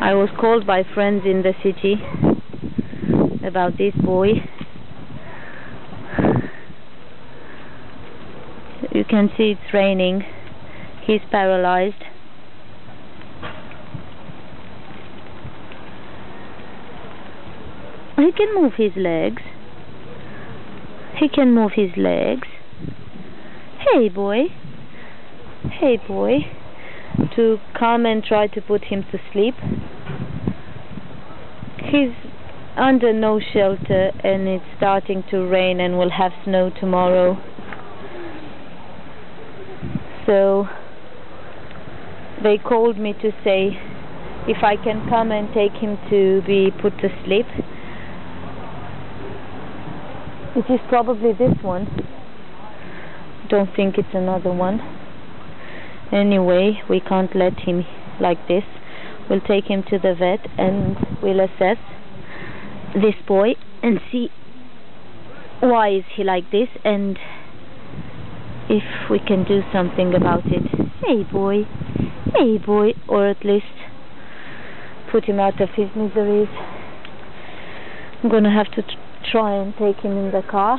I was called by friends in the city about this boy. You can see it's raining. He's paralyzed. He can move his legs. He can move his legs. Hey boy. Hey boy. To come and try to put him to sleep. He's under no shelter and it's starting to rain and we'll have snow tomorrow. So they called me to say if I can come and take him to be put to sleep. It is probably this one. Don't think it's another one. Anyway, we can't let him like this. We'll take him to the vet and we'll assess this boy and see why is he like this and if we can do something about it. Hey boy, or at least put him out of his miseries. I'm gonna have to try and take him in the car.